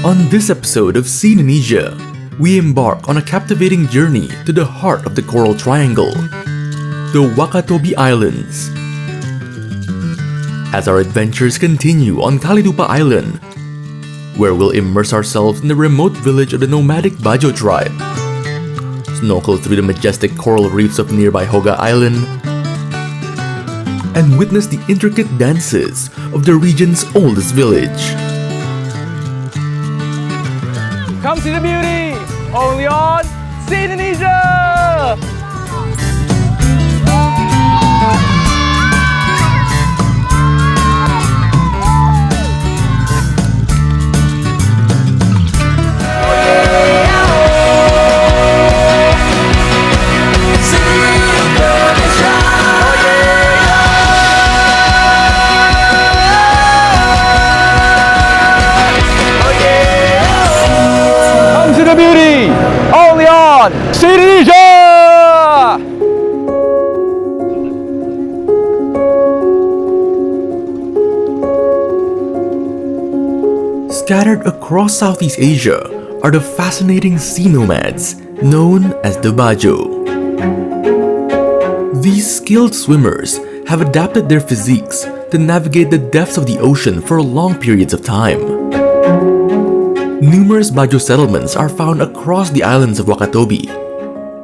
On this episode of See Indonesia, we embark on a captivating journey to the heart of the Coral Triangle, the Wakatobi Islands. As our adventures continue on Kaledupa'S Island, where we'll immerse ourselves in the remote village of the nomadic Bajo tribe, snorkel through the majestic coral reefs of nearby Hoga Island, and witness the intricate dances of the region's oldest village. Come see the beauty, only on See Indonesia! Beauty, only on See Indonesia! Scattered across Southeast Asia are the fascinating sea nomads known as the Bajo. These skilled swimmers have adapted their physiques to navigate the depths of the ocean for long periods of time. Numerous Bajo settlements are found across the islands of Wakatobi,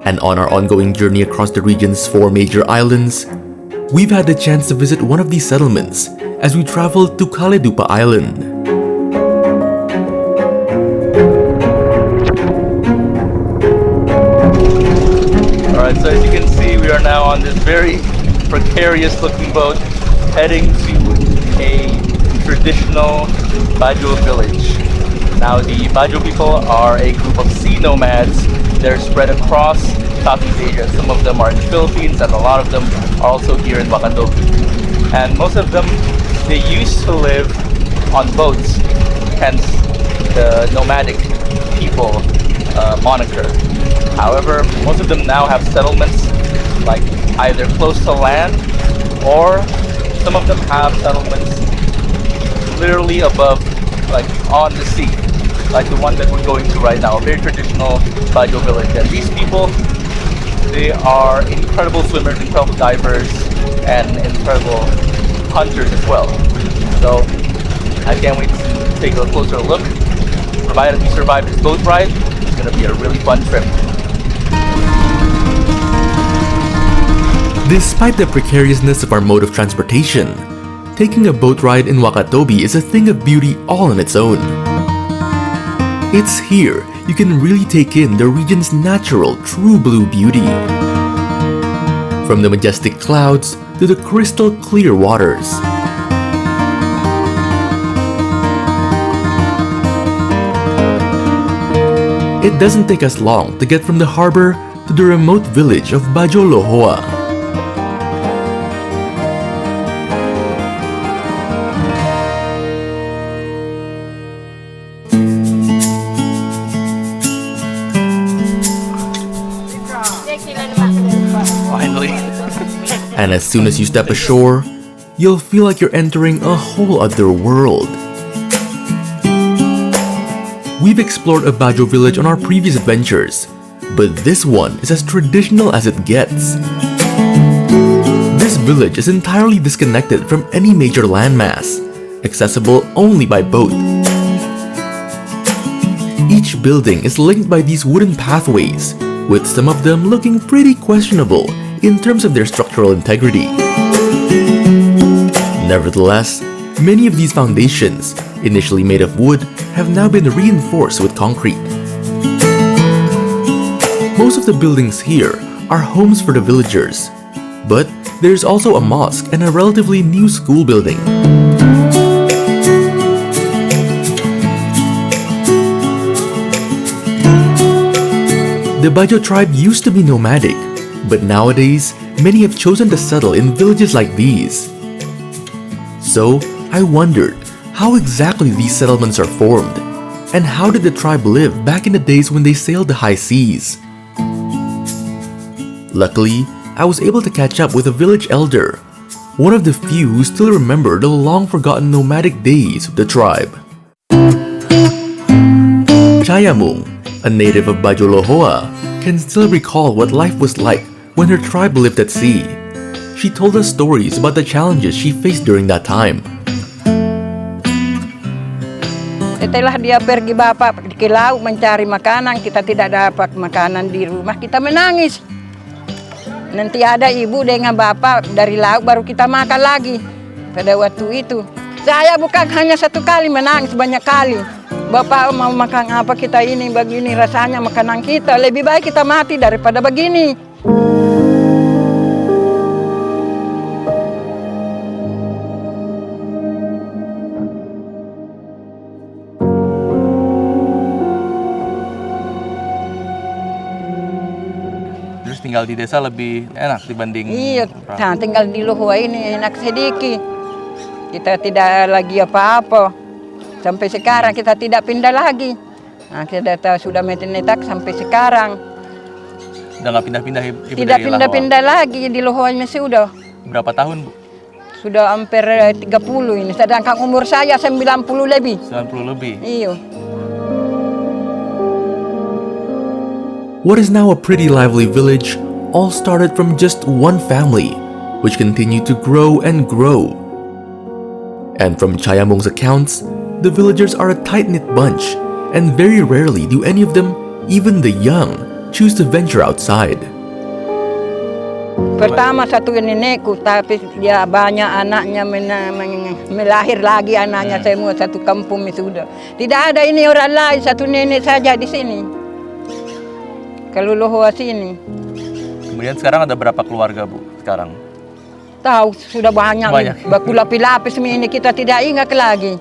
and on our ongoing journey across the region's 4 major islands, we've had the chance to visit one of these settlements as we traveled to Kaledupa'S Island. Alright, so as you can see, we are now on this very precarious looking boat heading to a traditional Bajo village. Now, the Bajo people are a group of sea nomads. They're spread across Southeast Asia. Some of them are in the Philippines, and a lot of them are also here in Wakatobi. And most of them, they used to live on boats, hence the nomadic people moniker. However, most of them now have settlements like either close to land, or some of them have settlements literally above, like on the sea, like the one that we're going to right now, a very traditional Bajo village. And these people, they are incredible swimmers, incredible divers, and incredible hunters as well. So I can't wait to take a closer look. Provided we survive this boat ride, it's going to be a really fun trip. Despite the precariousness of our mode of transportation, taking a boat ride in Wakatobi is a thing of beauty all on its own. It's here you can really take in the region's natural, true blue beauty. From the majestic clouds to the crystal clear waters. It doesn't take us long to get from the harbor to the remote village of Bajo Lohoa. And as soon as you step ashore, you'll feel like you're entering a whole other world. We've explored a Bajo village on our previous adventures, but this one is as traditional as it gets. This village is entirely disconnected from any major landmass, accessible only by boat. Each building is linked by these wooden pathways, with some of them looking pretty questionable in terms of their structural integrity. Nevertheless, many of these foundations, initially made of wood, have now been reinforced with concrete. Most of the buildings here are homes for the villagers, but there's also a mosque and a relatively new school building. The Bajo tribe used to be nomadic, but nowadays, many have chosen to settle in villages like these. So, I wondered how exactly these settlements are formed, and how did the tribe live back in the days when they sailed the high seas? Luckily, I was able to catch up with a village elder, one of the few who still remember the long-forgotten nomadic days of the tribe. Chayamung, a native of Bajolohoa, can still recall what life was like when her tribe lived at sea. She told us stories about the challenges she faced during that time. Setelah dia pergi bapak ke laut mencari makanan, kita tidak dapat makanan di rumah, kita menangis. Nanti ada ibu dengan bapak dari laut baru kita makan lagi. Pada waktu itu, saya bukan hanya satu kali menangis, banyak kali. Bapak mau makan apa, kita ini begini rasanya makanan kita. Lebih baik kita mati daripada begini. Terus tinggal di desa lebih enak dibanding... Iya, nah, tinggal di Lohoa ini enak sedikit. Kita tidak lagi apa-apa. Sampai sekarang kita tidak pindah lagi. Nah, kita sudah menetak sampai sekarang. Udah nggak pindah-pindah ibu Tidak dari pindah-pindah lagi di Lohoa ini sudah. Berapa tahun, Bu? Sudah hampir 30 ini. Sedangkan umur saya 90 lebih. 90 lebih. Iya. What is now a pretty lively village all started from just one family, which continued to grow and grow. And from Chayamung's accounts, the villagers are a tight-knit bunch, and very rarely do any of them, even the young, choose to venture outside. Pertama satu nenekku, tapi dia banyak anaknya melahir lagi anaknya semua satu kampung sudah. Tidak ada ini orang lain, satu nenek saja di sini. Kalau Lohoa sini. Kemudian sekarang ada berapa keluarga, Bu? Sekarang? Tahu, sudah banyak. Baku lapis-lapis ini kita tidak ingat lagi.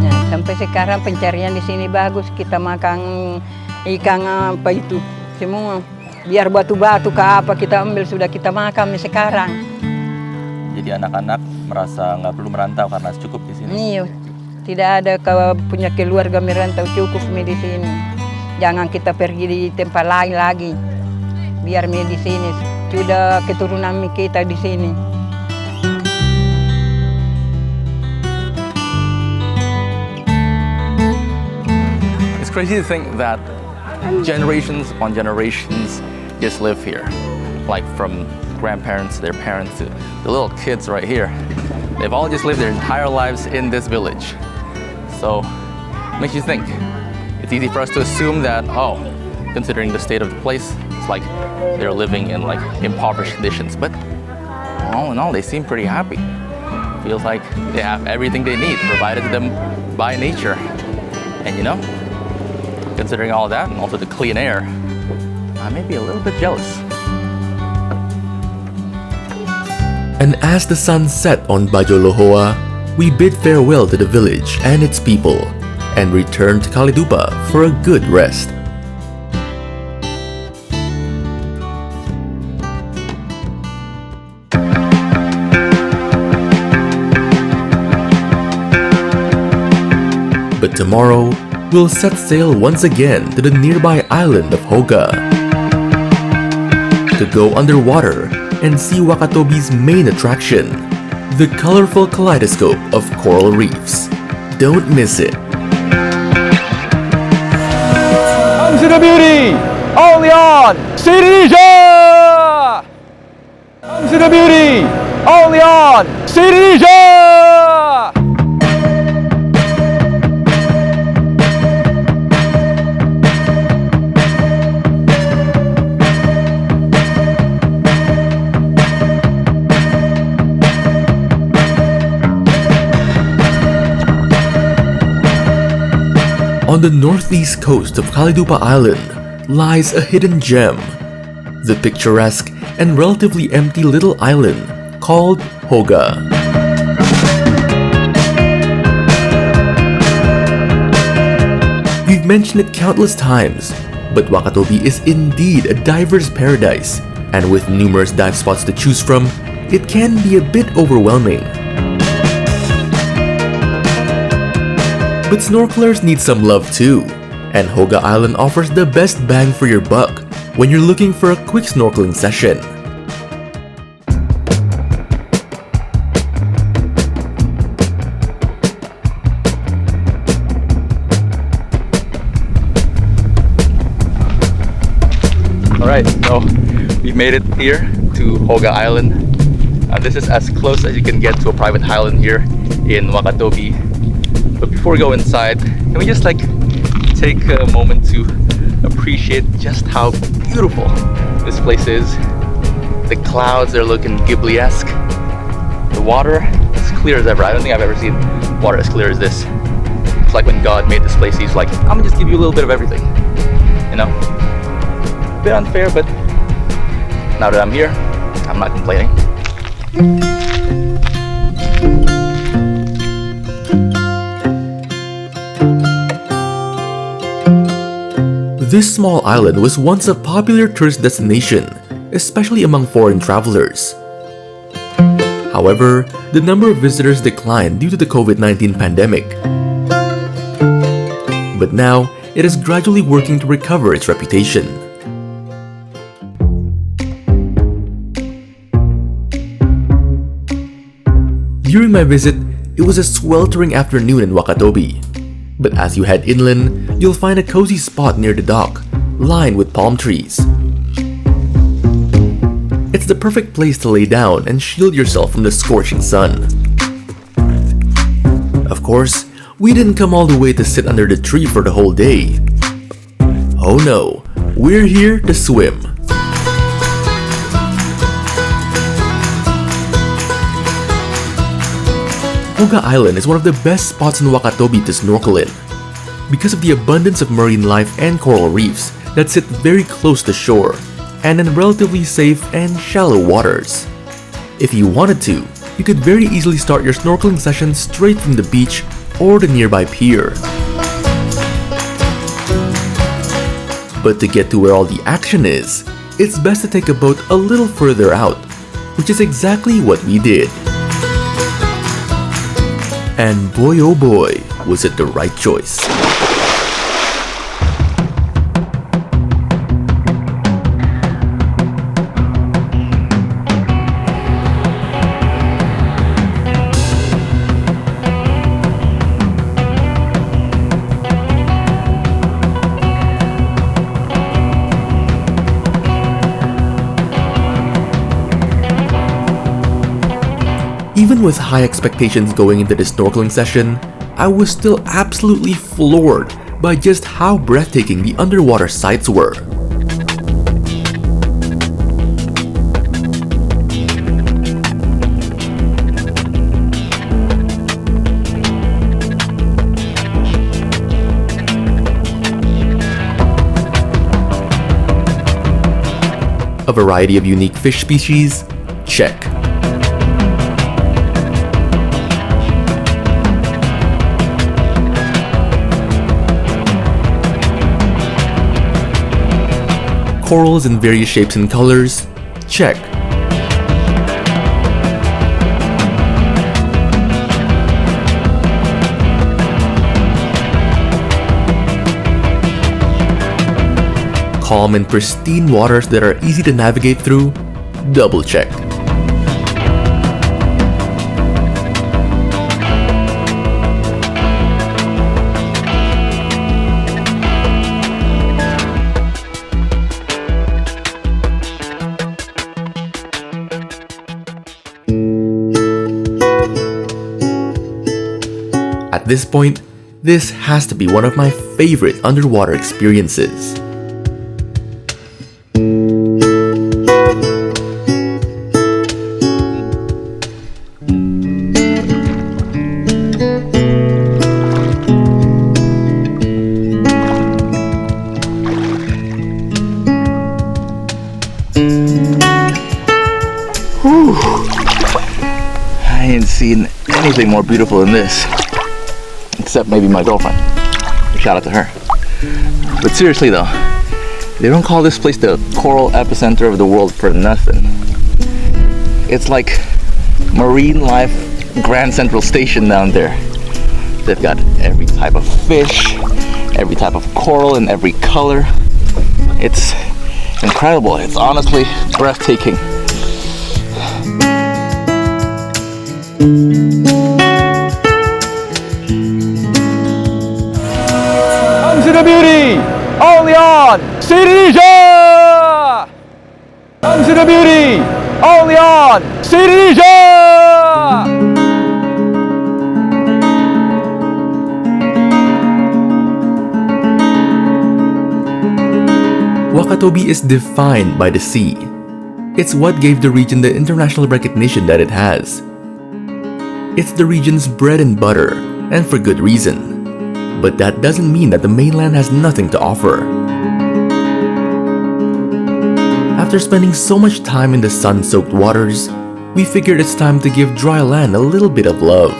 Nah, sampai sekarang pencarian di sini bagus. Kita makan ikan apa itu semua. Biar batu-batu ke apa kita ambil sudah kita makan sekarang. Jadi anak-anak merasa nggak perlu merantau karena cukup di sini. Iya, tidak ada punya keluarga merantau, cukup di sini. Jangan kita pergi di tempat lain lagi. Biar di sini sudah keturunan kita di sini. It's crazy to think that generations upon generations just live here, like from grandparents, their parents, to the little kids right here. They've all just lived their entire lives in this village. So, it makes you think. It's easy for us to assume that, oh, considering the state of the place, it's like they're living in like impoverished conditions. But all in all, they seem pretty happy. Feels like they have everything they need provided to them by nature. And you know, considering all that and also the clean air, I may be a little bit jealous. And as the sun set on Bajolohoa, we bid farewell to the village and its people and return to Kaledupa for a good rest. But tomorrow, we'll set sail once again to the nearby island of Hoga to go underwater and see Wakatobi's main attraction, the colorful kaleidoscope of coral reefs. Don't miss it. Come to the beauty, only on See Indonesia! Come to the beauty, only on See Indonesia! On the northeast coast of Kaledupa Island lies a hidden gem, the picturesque and relatively empty little island called Hoga. We've mentioned it countless times, but Wakatobi is indeed a diver's paradise, and with numerous dive spots to choose from, it can be a bit overwhelming. But snorkelers need some love too, and Hoga Island offers the best bang for your buck when you're looking for a quick snorkeling session. Alright, so we made it here to Hoga Island. This is as close as you can get to a private island here in Wakatobi. But before we go inside, can we just take a moment to appreciate just how beautiful this place is. The clouds are looking Ghibli-esque. The water is clear as ever. I don't think I've ever seen water as clear as this. It's like when God made this place, he's like, I'm gonna just give you a little bit of everything. You know? A bit unfair, but now that I'm here, I'm not complaining. This small island was once a popular tourist destination, especially among foreign travelers. However, the number of visitors declined due to the COVID-19 pandemic. But now, it is gradually working to recover its reputation. During my visit, it was a sweltering afternoon in Wakatobi. But as you head inland, you'll find a cozy spot near the dock, lined with palm trees. It's the perfect place to lay down and shield yourself from the scorching sun. Of course, we didn't come all the way to sit under the tree for the whole day. Oh no, we're here to swim. Hoga Island is one of the best spots in Wakatobi to snorkel in, because of the abundance of marine life and coral reefs that sit very close to shore and in relatively safe and shallow waters. If you wanted to, you could very easily start your snorkeling session straight from the beach or the nearby pier. But to get to where all the action is, it's best to take a boat a little further out, which is exactly what we did. And boy oh boy, was it the right choice. Even with high expectations going into this snorkeling session, I was still absolutely floored by just how breathtaking the underwater sights were. A variety of unique fish species? Check. Corals in various shapes and colors? Check. Calm and pristine waters that are easy to navigate through? Double check. At this point, this has to be one of my favorite underwater experiences. Whew. I ain't seen anything more beautiful than this. Except maybe my girlfriend. Shout out to her. But seriously though, they don't call this place the coral epicenter of the world for nothing. It's like marine life Grand Central Station down there. They've got every type of fish, every type of coral in every color. It's incredible. It's honestly breathtaking. Come to the beauty! Only on See Indonesia! to the beauty, only on See Indonesia! Wakatobi is defined by the sea. It's what gave the region the international recognition that it has. It's the region's bread and butter, and for good reason. But that doesn't mean that the mainland has nothing to offer. After spending so much time in the sun-soaked waters, we figured it's time to give dry land a little bit of love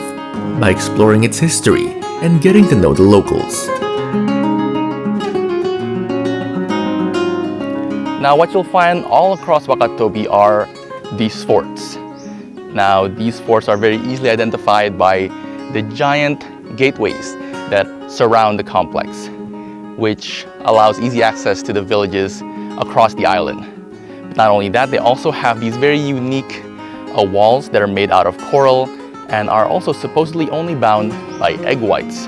by exploring its history and getting to know the locals. Now what you'll find all across Wakatobi are these forts. Now these forts are very easily identified by the giant gateways that surround the complex, which allows easy access to the villages across the island. But not only that, they also have these very unique walls that are made out of coral and are also supposedly only bound by egg whites.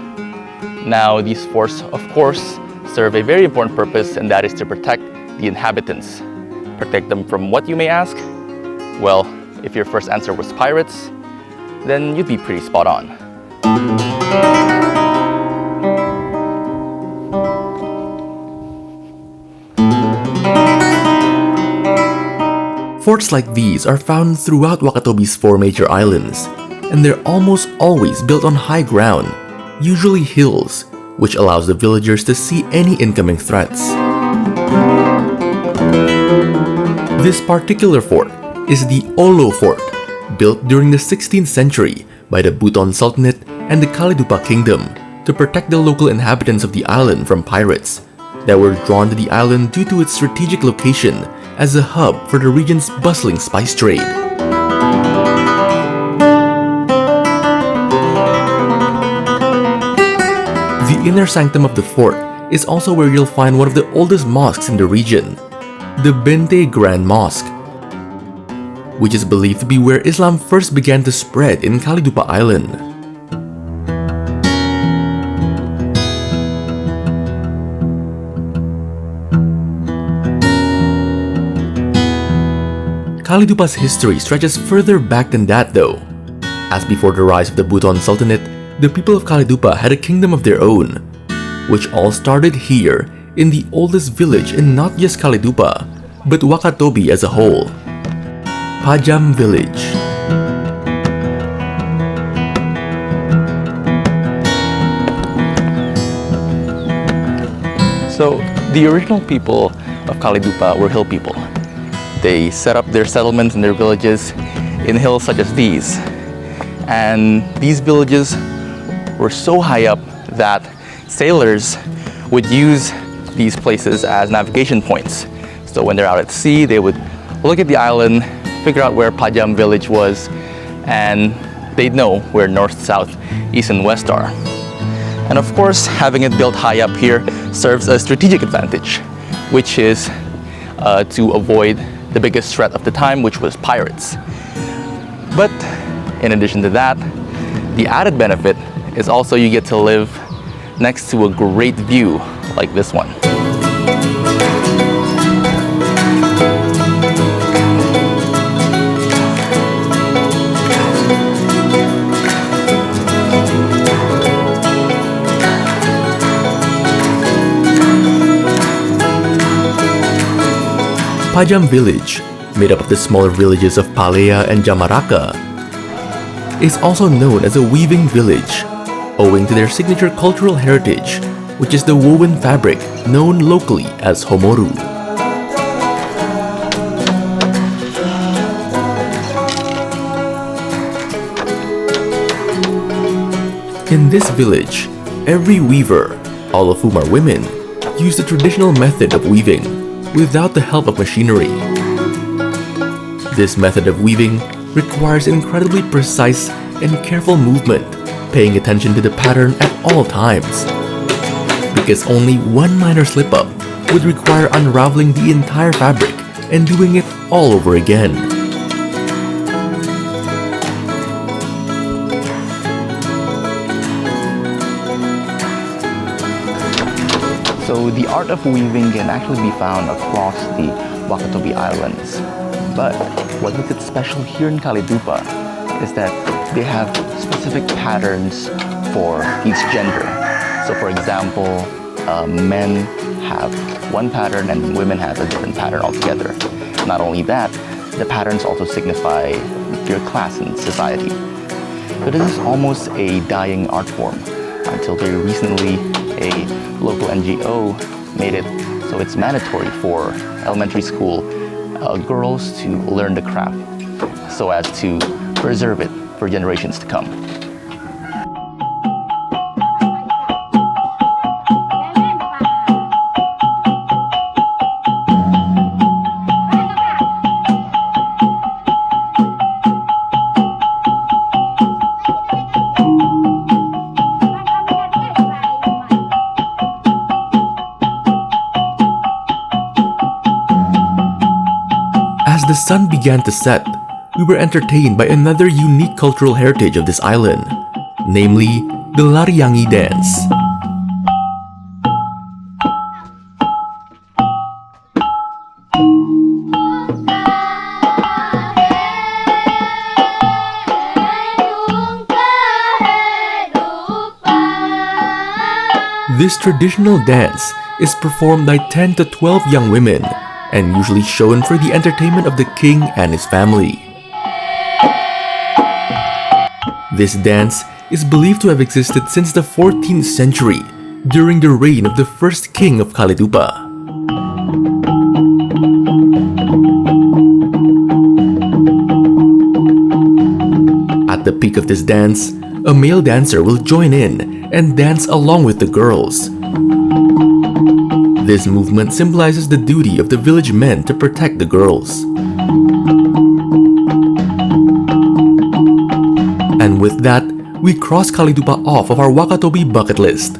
Now these forts, of course, serve a very important purpose, and that is to protect the inhabitants. Protect them from what, you may ask? Well, if your first answer was pirates, then you'd be pretty spot on. Forts like these are found throughout Wakatobi's 4 major islands, and they're almost always built on high ground, usually hills, which allows the villagers to see any incoming threats. This particular fort is the Olo Fort, built during the 16th century by the Buton Sultanate and the Kaledupa Kingdom to protect the local inhabitants of the island from pirates that were drawn to the island due to its strategic location as a hub for the region's bustling spice trade. The inner sanctum of the fort is also where you'll find one of the oldest mosques in the region, the Bente Grand Mosque, which is believed to be where Islam first began to spread in Kaledupa Island. Kaledupa's history stretches further back than that though, as before the rise of the Buton Sultanate, the people of Kaledupa had a kingdom of their own, which all started here in the oldest village in not just Kaledupa, but Wakatobi as a whole, Pajam Village. So the original people of Kaledupa were hill people. They set up their settlements and their villages in hills such as these. And these villages were so high up that sailors would use these places as navigation points. So when they're out at sea, they would look at the island, figure out where Pajam village was, and they'd know where north, south, east, and west are. And of course, having it built high up here serves a strategic advantage, which is to avoid the biggest threat of the time, which was pirates. But in addition to that, the added benefit is also you get to live next to a great view like this one. Pajam Village, made up of the smaller villages of Palea and Jamaraka, is also known as a weaving village, owing to their signature cultural heritage, which is the woven fabric known locally as homoru. In this village, every weaver, all of whom are women, use the traditional method of weaving without the help of machinery. This method of weaving requires incredibly precise and careful movement, paying attention to the pattern at all times. Because only one minor slip-up would require unraveling the entire fabric and doing it all over again. So the art of weaving can actually be found across the Wakatobi Islands. But what makes it special here in Kaledupa is that they have specific patterns for each gender. So for example, men have one pattern and women have a different pattern altogether. Not only that, the patterns also signify your class in society. So this is almost a dying art form. Until very recently, a local NGO made it so it's mandatory for elementary school girls to learn the craft so as to preserve it for generations to come. As the sun began to set, we were entertained by another unique cultural heritage of this island, namely the Lariyangi dance. This traditional dance is performed by 10 to 12 young women and usually shown for the entertainment of the king and his family. This dance is believed to have existed since the 14th century, during the reign of the first king of Kaledupa. At the peak of this dance, a male dancer will join in and dance along with the girls. This movement symbolizes the duty of the village men to protect the girls. And with that, we cross Kaledupa off of our Wakatobi bucket list.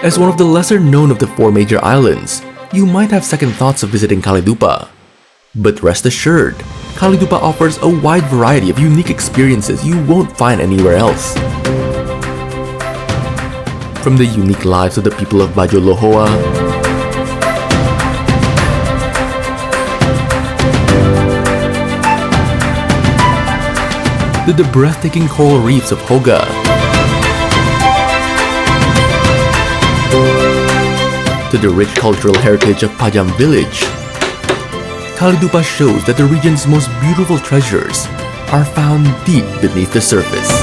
As one of the lesser known of the four major islands, you might have second thoughts of visiting Kaledupa. But rest assured, Kaledupa offers a wide variety of unique experiences you won't find anywhere else. From the unique lives of the people of Bajo Lohoa, to the breathtaking coral reefs of Hoga, to the rich cultural heritage of Pajam village, Kaledupa shows that the region's most beautiful treasures are found deep beneath the surface.